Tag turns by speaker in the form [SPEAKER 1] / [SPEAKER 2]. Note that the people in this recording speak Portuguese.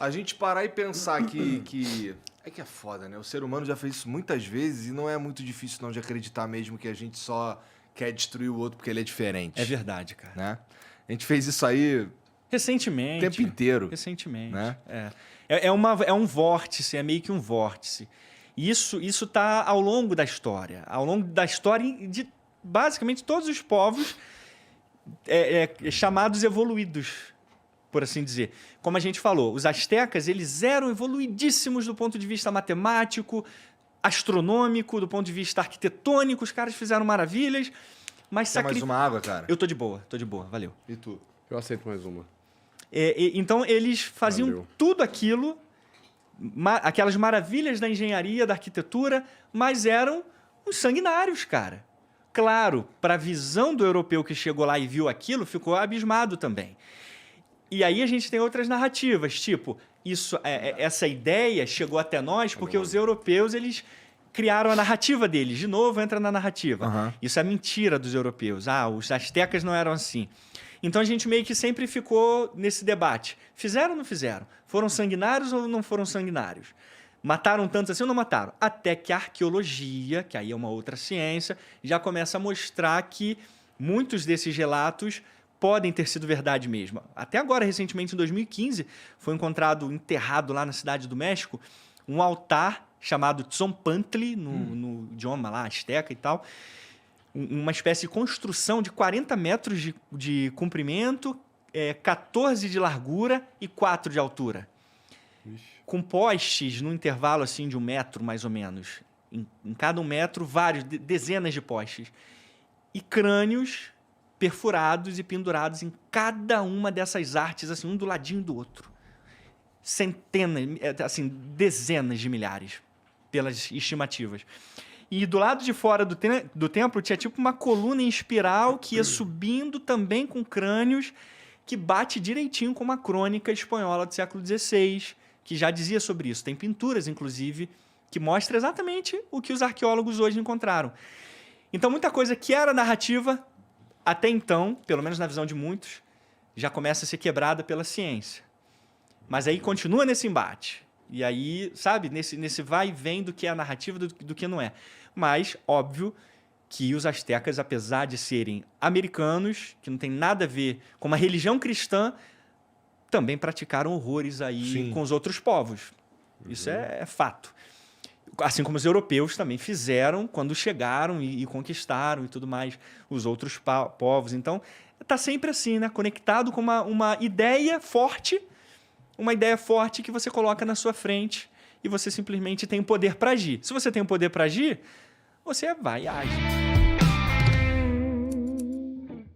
[SPEAKER 1] A gente parar e pensar que... É que é foda, né? O ser humano já fez isso muitas vezes e não é muito difícil não de acreditar mesmo que a gente só quer destruir o outro porque ele é diferente.
[SPEAKER 2] É verdade, cara.
[SPEAKER 1] Né? A gente fez isso aí
[SPEAKER 2] Recentemente.
[SPEAKER 1] o tempo inteiro.
[SPEAKER 2] Recentemente.
[SPEAKER 1] Né?
[SPEAKER 2] É um vórtice, é meio que um vórtice. Isso tá ao longo da história. Ao longo da história de basicamente todos os povos chamados evoluídos, por assim dizer. Como a gente falou, os astecas eles eram evoluidíssimos do ponto de vista matemático, astronômico, do ponto de vista arquitetônico. Os caras fizeram maravilhas, mas
[SPEAKER 1] Quer mais uma água, cara?
[SPEAKER 2] Eu tô de boa, valeu.
[SPEAKER 1] E tu?
[SPEAKER 3] Eu aceito mais uma.
[SPEAKER 2] Então, eles faziam
[SPEAKER 3] Valeu.
[SPEAKER 2] tudo aquilo, aquelas maravilhas da engenharia, da arquitetura, mas eram uns sanguinários, cara. Claro, para a visão do europeu que chegou lá e viu aquilo, ficou abismado também. E aí a gente tem outras narrativas, tipo, essa ideia chegou até nós porque os europeus, eles criaram a narrativa deles. De novo, entra na narrativa.
[SPEAKER 1] Uhum.
[SPEAKER 2] Isso é mentira dos europeus. Os astecas não eram assim. Então a gente meio que sempre ficou nesse debate. Fizeram ou não fizeram? Foram sanguinários ou não foram sanguinários? Mataram tantos assim ou não mataram? Até que a arqueologia, que aí é uma outra ciência, já começa a mostrar que muitos desses relatos podem ter sido verdade mesmo. Até agora, recentemente, em 2015, foi encontrado enterrado lá na cidade do México um altar chamado Tzompantli, no idioma lá, asteca e tal. Uma espécie de construção de 40 metros de comprimento, 14 de largura e 4 de altura.
[SPEAKER 3] Ixi.
[SPEAKER 2] Com postes no intervalo assim, de 1 metro, mais ou menos. Em cada 1 metro, dezenas de postes. E crânios perfurados e pendurados em cada uma dessas artes, assim, um do ladinho do outro. Centenas, assim, dezenas de milhares, pelas estimativas. E do lado de fora do templo tinha tipo uma coluna em espiral que ia subindo também com crânios, que bate direitinho com uma crônica espanhola do século XVI, que já dizia sobre isso. Tem pinturas, inclusive, que mostram exatamente o que os arqueólogos hoje encontraram. Então, muita coisa que era narrativa, até então, pelo menos na visão de muitos, já começa a ser quebrada pela ciência. Mas aí continua nesse embate. E aí, sabe, nesse vai e vem do que é a narrativa do que não é. Mas, óbvio, que os astecas, apesar de serem americanos, que não tem nada a ver com uma religião cristã, também praticaram horrores aí
[SPEAKER 1] Sim.
[SPEAKER 2] com os outros povos. Isso é fato. Assim como os europeus também fizeram quando chegaram e conquistaram e tudo mais os outros povos. Então, está sempre assim, né? Conectado com uma ideia forte, que você coloca na sua frente e você simplesmente tem o poder para agir. Se você tem o poder para agir, você vai e age.